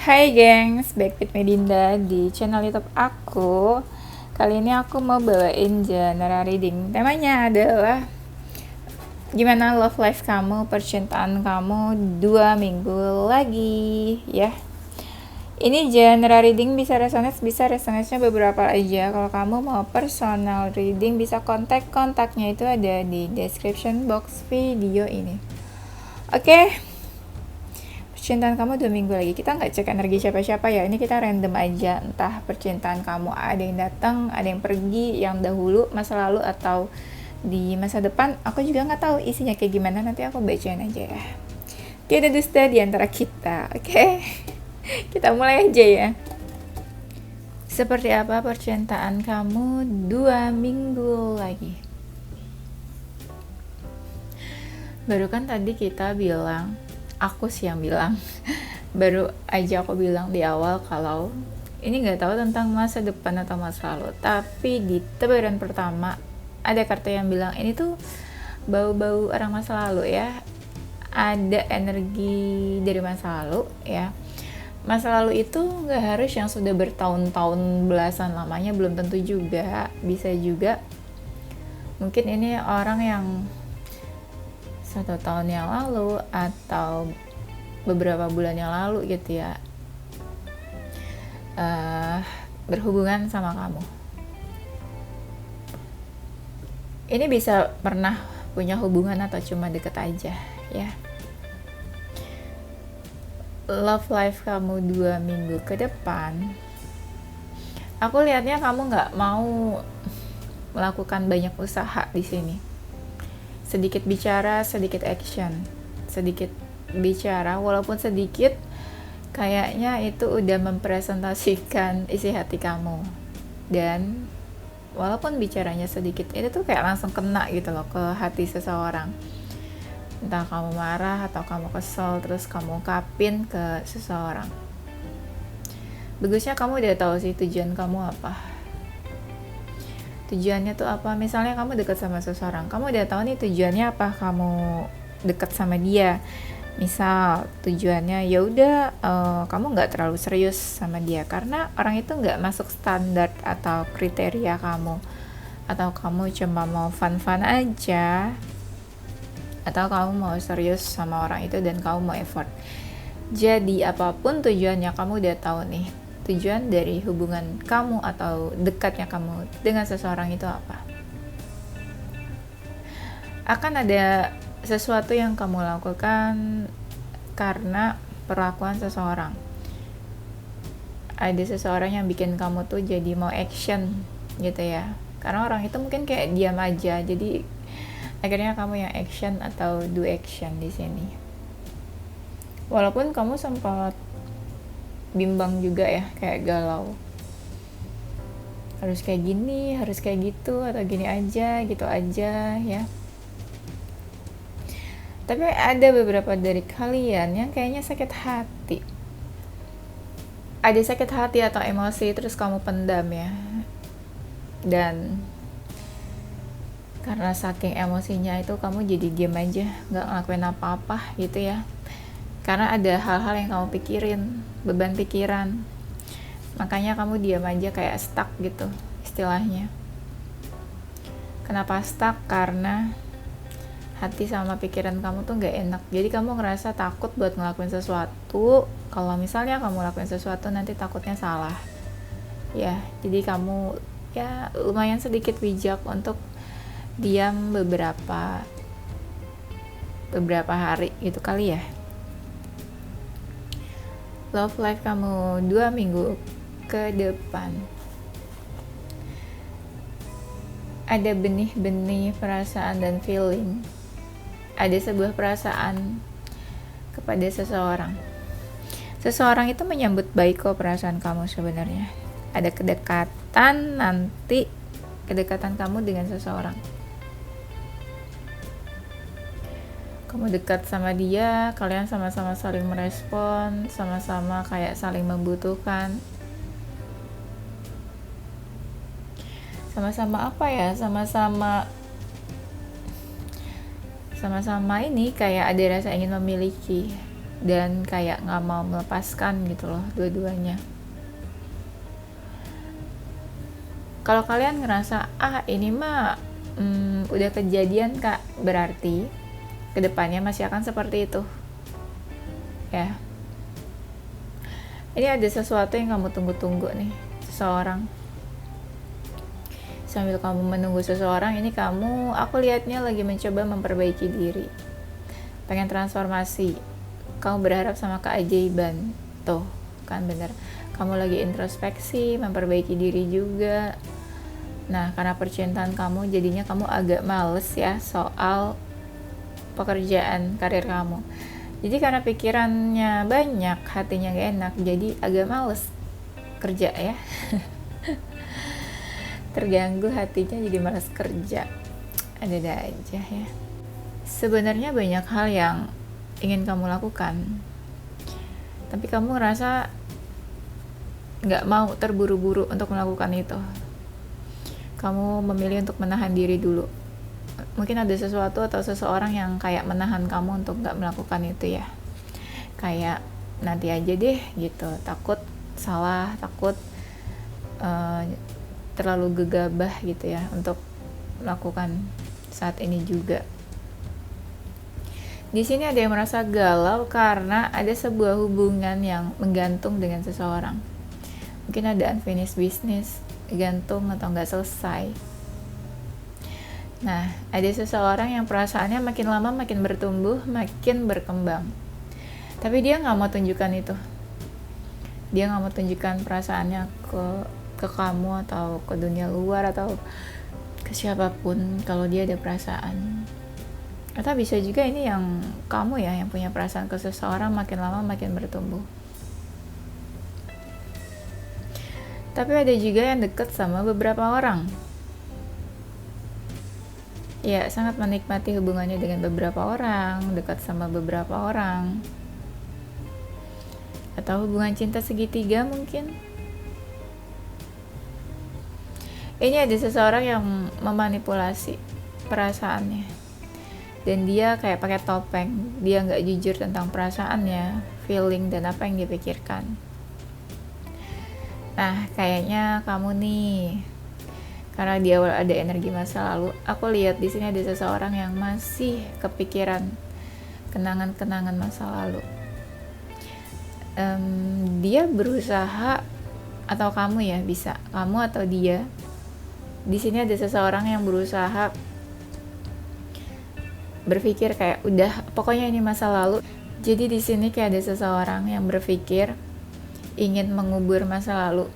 Hai gengs, back with Medinda di channel YouTube aku. Kali ini aku mau bawain genre reading. Temanya adalah gimana love life kamu, percintaan kamu 2 minggu lagi ya. Ini genre reading bisa resonance-nya beberapa aja. Kalau kamu mau personal reading bisa kontaknya itu ada di description box video ini. Oke. Percintaan kamu 2 minggu lagi. Kita nggak cek energi siapa-siapa ya. Ini kita random aja. Entah percintaan kamu ada yang datang, ada yang pergi, yang dahulu, masa lalu atau di masa depan. Aku juga nggak tahu isinya kayak gimana. Nanti aku bacain aja ya. Tidak dusta di antara kita. Oke. Kita mulai aja ya. Seperti apa percintaan kamu 2 minggu lagi? Baru kan tadi kita bilang, aku sih yang bilang, baru aja aku bilang di awal kalau ini nggak tahu tentang masa depan atau masa lalu, tapi di tebaran pertama ada kartu yang bilang ini tuh bau-bau orang masa lalu ya, ada energi dari masa lalu ya. Masa lalu itu nggak harus yang sudah bertahun-tahun belasan lamanya, belum tentu juga, bisa juga mungkin ini orang yang 1 tahun yang lalu atau beberapa bulan yang lalu gitu ya, berhubungan sama kamu. Ini bisa pernah punya hubungan atau cuma deket aja ya. Love life kamu 2 minggu ke depan, aku lihatnya kamu nggak mau melakukan banyak usaha di sini. Sedikit bicara, sedikit action. Sedikit bicara, walaupun sedikit, kayaknya itu udah mempresentasikan isi hati kamu. Dan walaupun bicaranya sedikit, itu tuh kayak langsung kena gitu loh ke hati seseorang. Entah kamu marah atau kamu kesel, terus kamu ungkapin ke seseorang. Bagusnya kamu udah tahu sih tujuan kamu apa. Tujuannya tuh apa? Misalnya kamu dekat sama seseorang, kamu udah tahu nih tujuannya apa kamu dekat sama dia. Misal tujuannya ya udah kamu nggak terlalu serius sama dia karena orang itu nggak masuk standar atau kriteria kamu, atau kamu cuma mau fun-fun aja, atau kamu mau serius sama orang itu dan kamu mau effort. Jadi apapun tujuannya, kamu udah tahu nih tujuan dari hubungan kamu atau dekatnya kamu dengan seseorang itu apa. Akan ada sesuatu yang kamu lakukan karena perlakuan seseorang. Ada seseorang yang bikin kamu tuh jadi mau action gitu ya. Karena orang itu mungkin kayak diam aja, jadi akhirnya kamu yang action atau do action di sini. Walaupun kamu sempat bimbang juga ya, kayak galau, harus kayak gini, harus kayak gitu, atau gini aja, gitu aja ya. Tapi ada beberapa dari kalian yang kayaknya sakit hati. Ada sakit hati atau emosi terus kamu pendam ya. Dan karena saking emosinya itu kamu jadi diam aja, gak ngelakuin apa-apa gitu ya. Karena ada hal-hal yang kamu pikirin, beban pikiran. Makanya kamu diam aja, kayak stuck gitu istilahnya. Kenapa stuck? Karena hati sama pikiran kamu tuh gak enak. Jadi kamu ngerasa takut buat ngelakuin sesuatu. Kalau misalnya kamu lakuin sesuatu nanti takutnya salah. Ya, jadi kamu ya lumayan sedikit bijak untuk diam beberapa hari gitu kali ya. Love life kamu 2 minggu ke depan, ada benih-benih perasaan dan feeling. Ada sebuah perasaan kepada seseorang. Seseorang itu menyambut baik kok perasaan kamu sebenarnya. Ada kedekatan nanti, kedekatan kamu dengan seseorang. Kamu dekat sama dia, kalian sama-sama saling merespon, sama-sama kayak saling membutuhkan. Sama-sama apa ya? Sama-sama ini kayak ada rasa ingin memiliki. dan kayak nggak mau melepaskan gitu loh dua-duanya. Kalau kalian ngerasa ini mah udah kejadian kak, berarti kedepannya masih akan seperti itu ya. Ini ada sesuatu yang kamu tunggu-tunggu nih, seseorang. Sambil kamu menunggu seseorang, ini aku lihatnya lagi mencoba memperbaiki diri, pengen transformasi. Kamu berharap sama keajaiban, tuh kan bener. Kamu lagi introspeksi, memperbaiki diri juga. Nah, karena percintaan kamu, jadinya kamu agak males ya soal pekerjaan, karir kamu. Jadi karena pikirannya banyak, hatinya gak enak, jadi agak males kerja ya. Terganggu hatinya, jadi malas kerja. Ada-ada aja ya. Sebenarnya banyak hal yang ingin kamu lakukan, tapi kamu ngerasa gak mau terburu-buru untuk melakukan itu. Kamu memilih untuk menahan diri dulu. Mungkin ada sesuatu atau seseorang yang kayak menahan kamu untuk gak melakukan itu ya. Kayak nanti aja deh gitu, takut salah, takut terlalu gegabah gitu ya untuk melakukan saat ini juga. Di sini ada yang merasa galau karena ada sebuah hubungan yang menggantung dengan seseorang. Mungkin ada unfinished business, gantung atau nggak selesai. Nah, ada seseorang yang perasaannya makin lama makin bertumbuh, makin berkembang. Tapi dia nggak mau tunjukkan itu. Dia nggak mau tunjukkan perasaannya ke kamu atau ke dunia luar atau ke siapapun kalau dia ada perasaan. Atau bisa juga ini yang kamu ya yang punya perasaan ke seseorang, makin lama makin bertumbuh. Tapi ada juga yang dekat sama beberapa orang. Ya, sangat menikmati hubungannya dengan beberapa orang, dekat sama beberapa orang. Atau hubungan cinta segitiga mungkin. Ini ada seseorang yang memanipulasi perasaannya, dan dia kayak pakai topeng. Dia nggak jujur tentang perasaannya, feeling, dan apa yang dia pikirkan. Nah, kayaknya kamu nih, karena di awal ada energi masa lalu, aku lihat di sini ada seseorang yang masih kepikiran kenangan-kenangan masa lalu. Dia berusaha, atau kamu ya, bisa kamu atau dia. Di sini ada seseorang yang berusaha berpikir kayak udah pokoknya ini masa lalu. Jadi di sini kayak ada seseorang yang berpikir ingin mengubur masa lalu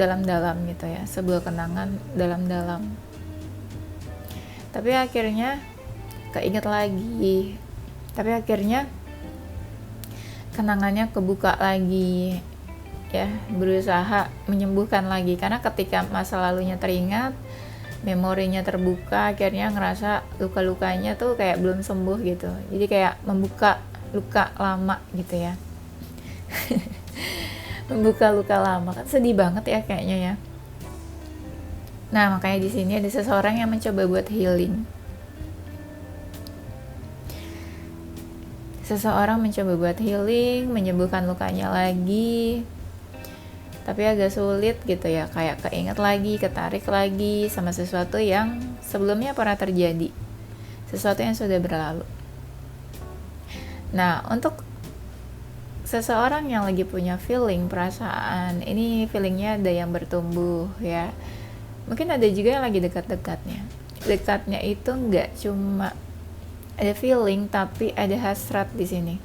dalam-dalam gitu ya, sebuah kenangan dalam-dalam. Tapi akhirnya keinget lagi. Tapi akhirnya kenangannya kebuka lagi. Ya, berusaha menyembuhkan lagi, karena ketika masa lalunya teringat, memorinya terbuka, akhirnya ngerasa luka-lukanya tuh kayak belum sembuh gitu. Jadi kayak membuka luka lama gitu ya. Membuka luka lama, kan sedih banget ya kayaknya ya. Nah, makanya di sini ada seseorang yang mencoba buat healing. Seseorang mencoba buat healing, menyembuhkan lukanya lagi. Tapi agak sulit gitu ya, kayak keinget lagi, ketarik lagi sama sesuatu yang sebelumnya pernah terjadi, sesuatu yang sudah berlalu. Nah, untuk seseorang yang lagi punya feeling, perasaan, ini feelingnya ada yang bertumbuh ya. Mungkin ada juga yang lagi dekat-dekatnya. Dekatnya itu nggak cuma ada feeling, tapi ada hasrat di sini.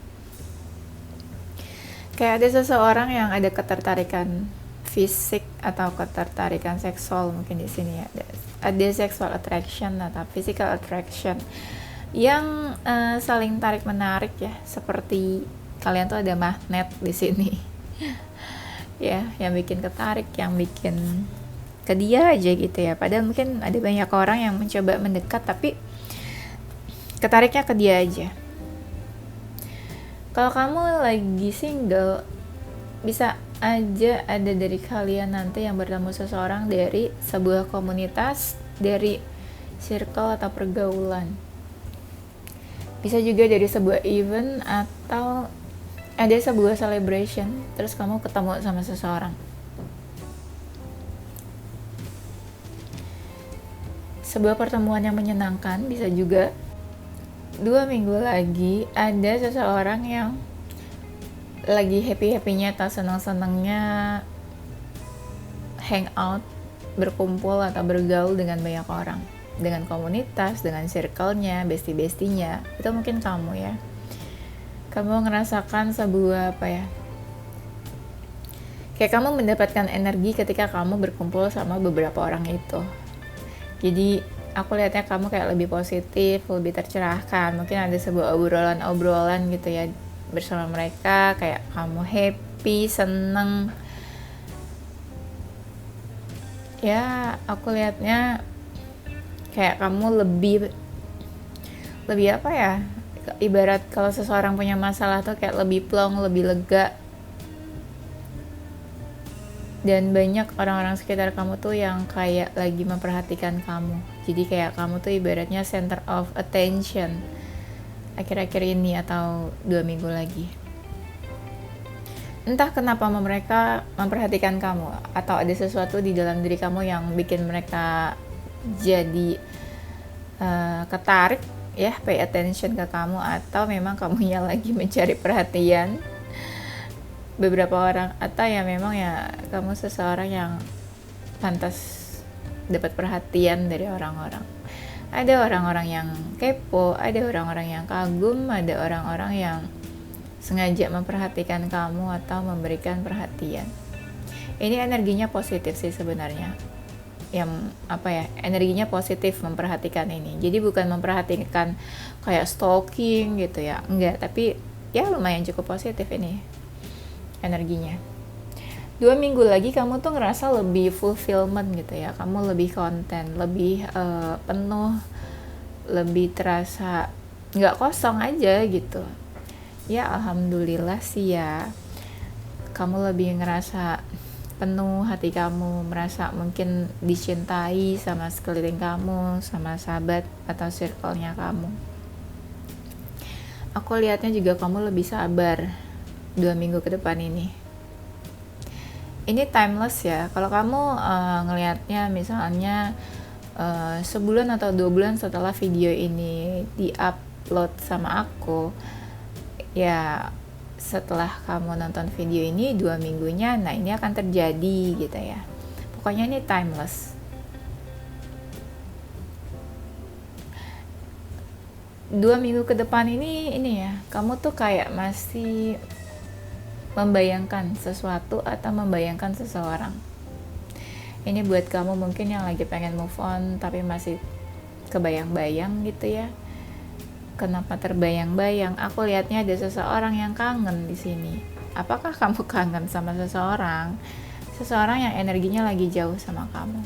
Kayak ada seseorang yang ada ketertarikan fisik atau ketertarikan seksual mungkin di sini ya. Ada sexual attraction atau physical attraction yang saling tarik menarik ya, seperti kalian tuh ada magnet di sini. Ya, yang bikin ketarik, yang bikin ke dia aja gitu ya. Padahal mungkin ada banyak orang yang mencoba mendekat tapi ketariknya ke dia aja. Kalau kamu lagi single, bisa aja ada dari kalian nanti yang bertemu seseorang dari sebuah komunitas, dari circle atau pergaulan. Bisa juga dari sebuah event atau ada sebuah celebration, terus kamu ketemu sama seseorang. Sebuah pertemuan yang menyenangkan, bisa juga 2 minggu lagi ada seseorang yang lagi happy-happynya atau senang-senangnya hangout, berkumpul atau bergaul dengan banyak orang, dengan komunitas, dengan circle-nya, bestie-bestinya. Itu mungkin kamu ya. Kamu ngerasakan sebuah kayak kamu mendapatkan energi ketika kamu berkumpul sama beberapa orang itu. Jadi aku lihatnya kamu kayak lebih positif, lebih tercerahkan. Mungkin ada sebuah obrolan gitu ya bersama mereka, kayak kamu happy, seneng. Ya, aku lihatnya kayak kamu lebih ibarat kalau seseorang punya masalah tuh kayak lebih plong, lebih lega. Dan banyak orang-orang sekitar kamu tuh yang kayak lagi memperhatikan kamu. Jadi kayak kamu tuh ibaratnya center of attention akhir-akhir ini atau 2 minggu lagi. Entah kenapa mereka memperhatikan kamu, atau ada sesuatu di dalam diri kamu yang bikin mereka jadi ketarik ya, pay attention ke kamu, atau memang kamunya lagi mencari perhatian beberapa orang, atau ya memang ya kamu seseorang yang pantas dapat perhatian dari orang-orang. Ada orang-orang yang kepo, ada orang-orang yang kagum, ada orang-orang yang sengaja memperhatikan kamu atau memberikan perhatian. Ini energinya positif sih sebenarnya. Yang energinya positif memperhatikan ini. Jadi bukan memperhatikan kayak stalking gitu ya, enggak, tapi ya lumayan cukup positif ini energinya. 2 minggu lagi kamu tuh ngerasa lebih fulfillment gitu ya, kamu lebih konten, lebih penuh, lebih terasa nggak kosong aja gitu. Ya alhamdulillah sih ya, kamu lebih ngerasa penuh hati kamu, merasa mungkin dicintai sama sekeliling kamu, sama sahabat atau circle-nya kamu. Aku lihatnya juga kamu lebih sabar 2 minggu ke depan ini. Ini timeless ya. Kalau kamu ngelihatnya misalnya sebulan atau 2 bulan setelah video ini di-upload sama aku, ya setelah kamu nonton video ini 2 minggunya, nah ini akan terjadi gitu ya. Pokoknya ini timeless. 2 minggu ke depan ini ya, kamu tuh kayak masih membayangkan sesuatu atau membayangkan seseorang. Ini buat kamu mungkin yang lagi pengen move on tapi masih kebayang-bayang gitu ya. Kenapa terbayang-bayang? Aku lihatnya ada seseorang yang kangen di sini. Apakah kamu kangen sama seseorang? Seseorang yang energinya lagi jauh sama kamu.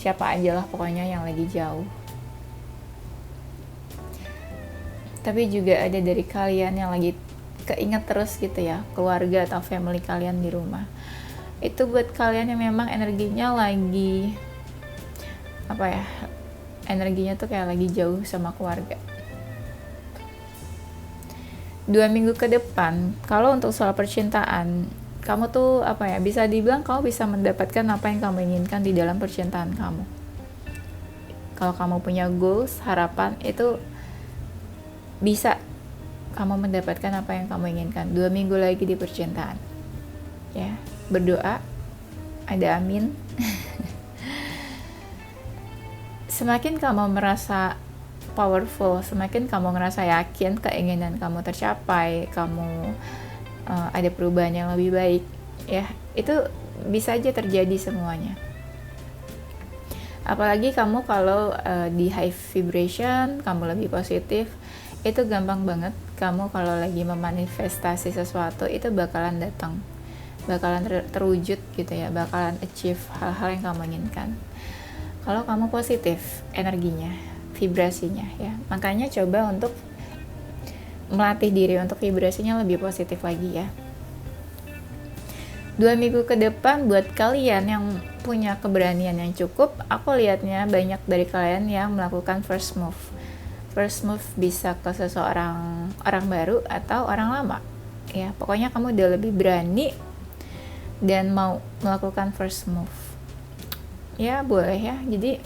Siapa aja lah pokoknya yang lagi jauh. Tapi juga ada dari kalian yang lagi keinget terus gitu ya, keluarga atau family kalian di rumah. Itu buat kalian yang memang energinya lagi energinya tuh kayak lagi jauh sama keluarga. 2 minggu ke depan, kalau untuk soal percintaan, kamu tuh bisa dibilang kamu bisa mendapatkan apa yang kamu inginkan di dalam percintaan kamu. Kalau kamu punya goals, harapan, itu bisa kamu mendapatkan apa yang kamu inginkan. 2 minggu lagi di percintaan ya, berdoa, ada amin. Semakin kamu merasa powerful, semakin kamu ngerasa yakin keinginan kamu tercapai, kamu ada perubahan yang lebih baik ya, itu bisa aja terjadi semuanya. Apalagi kamu kalau di high vibration, kamu lebih positif, itu gampang banget kamu kalau lagi memanifestasi sesuatu itu bakalan datang, bakalan terwujud gitu ya, bakalan achieve hal-hal yang kamu inginkan kalau kamu positif energinya, vibrasinya ya. Makanya coba untuk melatih diri untuk vibrasinya lebih positif lagi ya. 2 minggu ke depan buat kalian yang punya keberanian yang cukup, aku lihatnya banyak dari kalian yang melakukan first move. First move bisa ke seseorang, orang baru atau orang lama ya. Pokoknya kamu udah lebih berani dan mau melakukan first move. Ya boleh ya. Jadi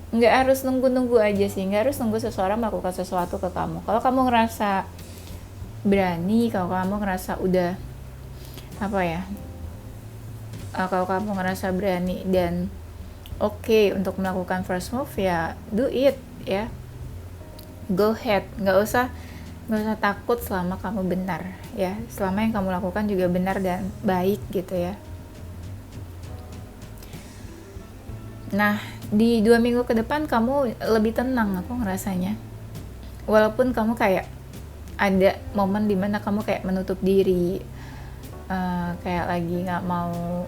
nggak harus nunggu-nunggu aja sih, nggak harus nunggu seseorang melakukan sesuatu ke kamu. Kalau kamu ngerasa berani, kalau kamu ngerasa udah kalau kamu ngerasa berani dan oke untuk melakukan first move, ya do it ya, go ahead. Nggak usah takut selama kamu benar ya, selama yang kamu lakukan juga benar dan baik gitu ya. Nah, di 2 minggu ke depan kamu lebih tenang aku ngerasanya, walaupun kamu kayak ada momen dimana kamu kayak menutup diri, kayak lagi nggak mau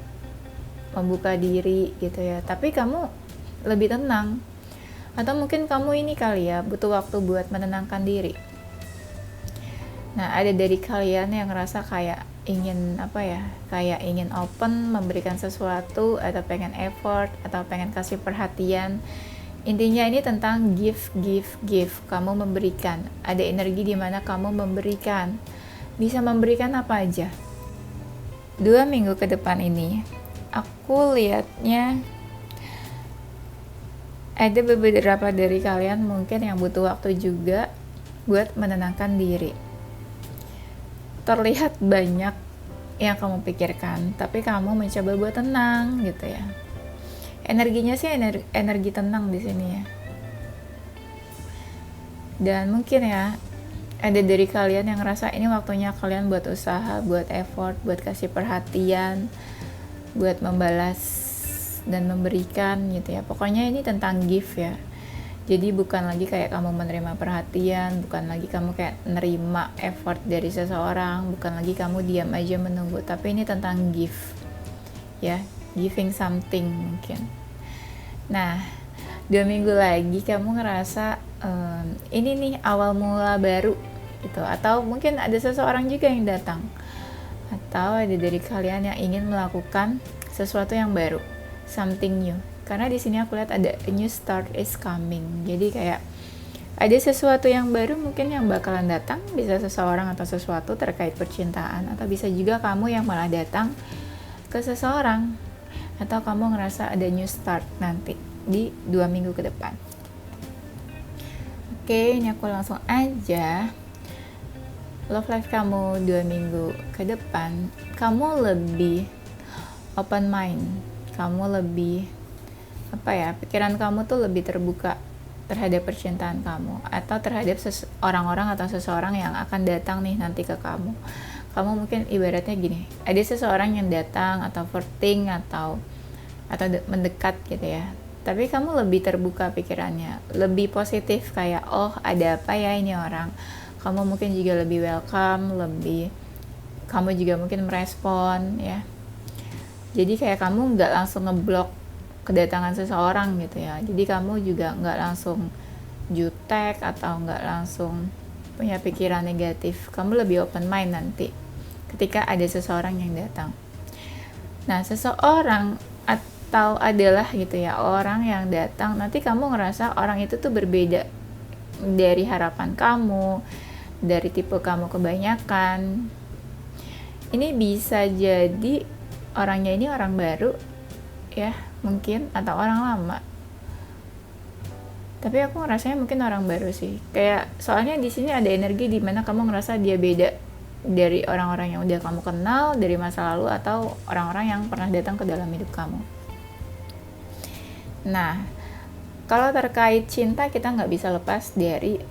membuka diri gitu ya, tapi kamu lebih tenang. Atau mungkin kamu ini kali ya, butuh waktu buat menenangkan diri. Nah, ada dari kalian yang ngerasa kayak ingin kayak ingin open, memberikan sesuatu, atau pengen effort, atau pengen kasih perhatian. Intinya ini tentang give. Kamu memberikan, ada energi di mana kamu memberikan. Bisa memberikan apa aja. 2 minggu ke depan ini aku lihatnya ada beberapa dari kalian mungkin yang butuh waktu juga buat menenangkan diri. Terlihat banyak yang kamu pikirkan, tapi kamu mencoba buat tenang gitu ya. Energinya sih energi tenang di sini ya. Dan mungkin ya ada dari kalian yang ngerasa ini waktunya kalian buat usaha, buat effort, buat kasih perhatian, buat membalas dan memberikan gitu ya. Pokoknya ini tentang give ya. Jadi bukan lagi kayak kamu menerima perhatian, bukan lagi kamu kayak nerima effort dari seseorang, bukan lagi kamu diam aja menunggu, tapi ini tentang give ya, giving something mungkin. Nah, 2 minggu lagi kamu ngerasa ini nih awal mula baru gitu, atau mungkin ada seseorang juga yang datang, atau ada dari kalian yang ingin melakukan sesuatu yang baru, something new. Karena di sini aku lihat ada a new start is coming. Jadi kayak ada sesuatu yang baru mungkin yang bakalan datang, bisa seseorang atau sesuatu terkait percintaan, atau bisa juga kamu yang malah datang ke seseorang, atau kamu ngerasa ada new start nanti di 2 minggu ke depan. Oke, ini aku langsung aja. Love life kamu 2 minggu ke depan, kamu lebih open mind, kamu lebih pikiran kamu tuh lebih terbuka terhadap percintaan kamu, atau terhadap orang-orang atau seseorang yang akan datang nih nanti ke kamu. Kamu mungkin ibaratnya gini, ada seseorang yang datang atau flirting atau mendekat gitu ya, tapi kamu lebih terbuka pikirannya, lebih positif, kayak oh ada apa ya ini orang. Kamu mungkin juga lebih welcome, kamu juga mungkin merespon ya. Jadi kayak kamu nggak langsung ngeblok kedatangan seseorang gitu ya. Jadi kamu juga nggak langsung jutek atau nggak langsung punya pikiran negatif. Kamu lebih open mind nanti ketika ada seseorang yang datang. Nah, seseorang atau adalah gitu ya orang yang datang, nanti kamu ngerasa orang itu tuh berbeda dari harapan kamu, dari tipe kamu kebanyakan. Ini bisa jadi orangnya ini orang baru ya, mungkin, atau orang lama. Tapi aku ngerasanya mungkin orang baru sih. Kayak soalnya di sini ada energi di mana kamu ngerasa dia beda dari orang-orang yang udah kamu kenal dari masa lalu, atau orang-orang yang pernah datang ke dalam hidup kamu. Nah, kalau terkait cinta kita nggak bisa lepas dari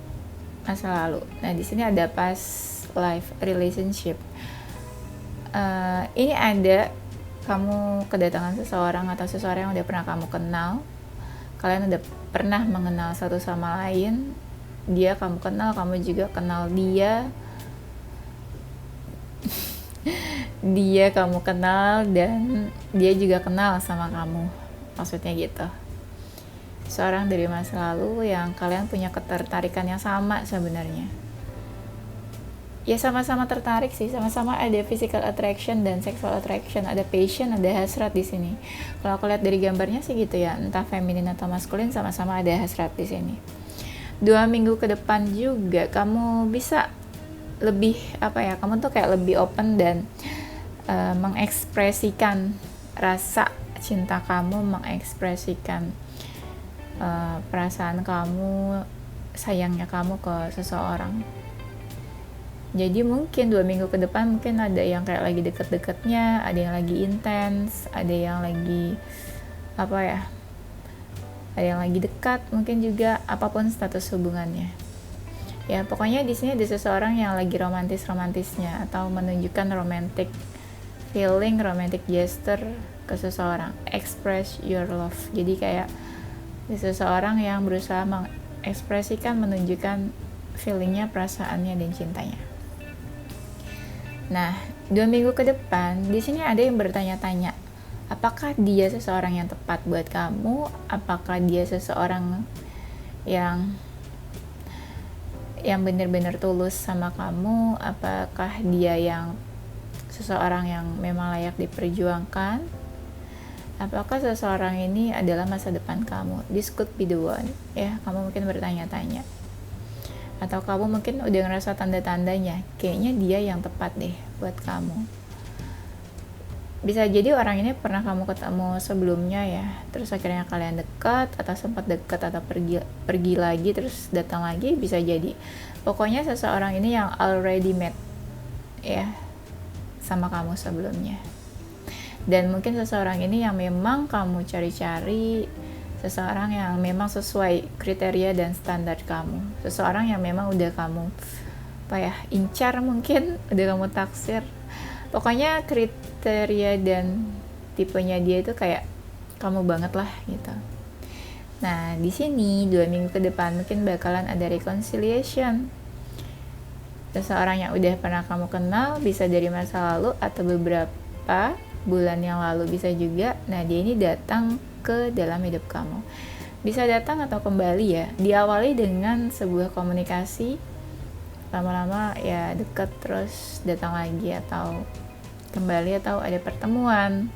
masa lalu. Nah, di sini ada past life relationship. Ini ada kamu kedatangan seseorang atau seseorang yang udah pernah kamu kenal. Kalian udah pernah mengenal satu sama lain. Dia kamu kenal, kamu juga kenal dia. Dia kamu kenal dan dia juga kenal sama kamu. Maksudnya gitu. Seorang dari masa lalu yang kalian punya ketertarikan yang sama sebenarnya. Ya sama-sama tertarik sih, sama-sama ada physical attraction dan sexual attraction, ada passion, ada hasrat di sini. Kalau aku lihat dari gambarnya sih gitu ya, entah feminin atau maskulin sama-sama ada hasrat di sini. 2 minggu ke depan juga kamu bisa lebih apa ya, kamu tuh kayak lebih open dan mengekspresikan rasa cinta kamu, mengekspresikan perasaan kamu, sayangnya kamu ke seseorang. Jadi mungkin 2 minggu ke depan mungkin ada yang kayak lagi deket-deketnya, ada yang lagi intens, ada yang lagi apa ya, ada yang lagi dekat, mungkin juga apapun status hubungannya. Ya pokoknya di sini ada seseorang yang lagi romantisnya atau menunjukkan romantic feeling, romantic gesture ke seseorang, express your love. Jadi kayak seseorang yang berusaha mengekspresikan, menunjukkan feelingnya, perasaannya dan cintanya. Nah, 2 minggu ke depan, di sini ada yang bertanya-tanya, apakah dia seseorang yang tepat buat kamu? Apakah dia seseorang yang benar-benar tulus sama kamu? Apakah dia yang seseorang yang memang layak diperjuangkan? Apakah seseorang ini adalah masa depan kamu? This could be the one. Ya, kamu mungkin bertanya-tanya. Atau kamu mungkin udah ngerasa tanda-tandanya, kayaknya dia yang tepat deh buat kamu. Bisa jadi orang ini pernah kamu ketemu sebelumnya ya, terus akhirnya kalian dekat, atau sempat dekat, atau pergi lagi, terus datang lagi, bisa jadi. Pokoknya seseorang ini yang already met ya sama kamu sebelumnya. Dan mungkin seseorang ini yang memang kamu cari-cari, seseorang yang memang sesuai kriteria dan standar kamu, seseorang yang memang udah kamu incar, mungkin udah kamu taksir. Pokoknya kriteria dan tipenya dia itu kayak kamu banget lah gitu. Nah di sini 2 minggu ke depan mungkin bakalan ada reconciliation. Seseorang yang udah pernah kamu kenal, bisa dari masa lalu atau beberapa bulan yang lalu bisa juga. Nah dia ini datang ke dalam hidup kamu, bisa datang atau kembali ya, diawali dengan sebuah komunikasi, lama-lama ya deket, terus datang lagi atau kembali atau ada pertemuan.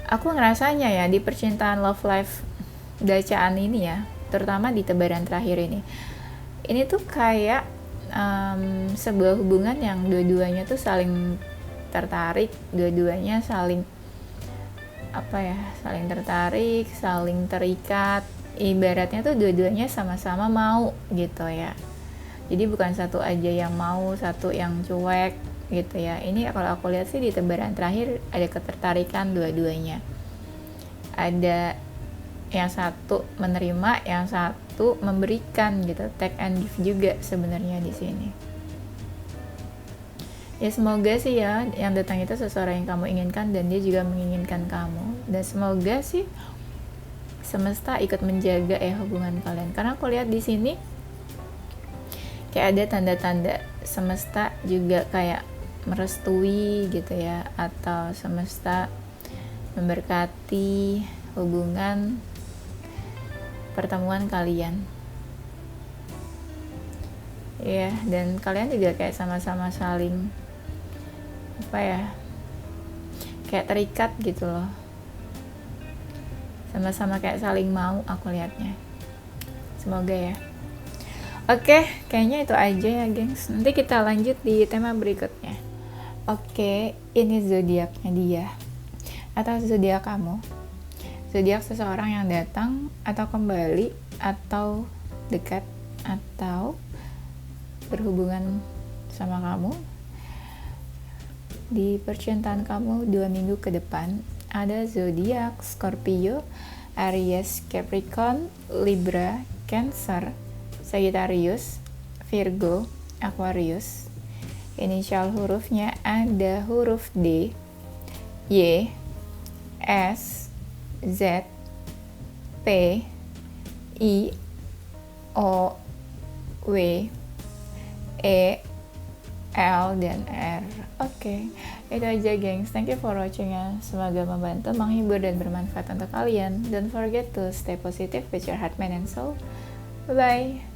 Aku ngerasanya ya di percintaan love life bacaan ini ya, terutama di tebaran terakhir ini tuh kayak sebuah hubungan yang dua-duanya tuh saling tertarik, dua-duanya saling saling tertarik, saling terikat. Ibaratnya tuh dua-duanya sama-sama mau gitu ya. Jadi bukan satu aja yang mau, satu yang cuek gitu ya. Ini kalau aku lihat sih di tebaran terakhir ada ketertarikan dua-duanya. Ada yang satu menerima, yang satu memberikan gitu, take and give juga sebenarnya di sini. Ya semoga sih ya yang datang itu seseorang yang kamu inginkan dan dia juga menginginkan kamu. Dan semoga sih semesta ikut menjaga hubungan kalian. Karena aku lihat di sini kayak ada tanda-tanda semesta juga kayak merestui gitu ya, atau semesta memberkati hubungan pertemuan kalian. Ya, dan kalian juga kayak sama-sama saling kayak terikat gitu loh, sama-sama kayak saling mau, aku lihatnya. Semoga ya. Oke, kayaknya itu aja ya gengs, nanti kita lanjut di tema berikutnya. Oke, ini zodiaknya dia atau zodiak kamu, zodiak seseorang yang datang atau kembali atau dekat atau berhubungan sama kamu di percintaan kamu 2 minggu ke depan. Ada zodiak Scorpio, Aries, Capricorn, Libra, Cancer, Sagittarius, Virgo, Aquarius. Inisial hurufnya ada huruf D, Y, S, Z, P, I, O, W, E, L, dan R. Oke, itu aja gengs. Thank you for watching ya. Semoga membantu, menghibur, dan bermanfaat untuk kalian. Don't forget to stay positive with your heart, mind, and soul. Bye-bye.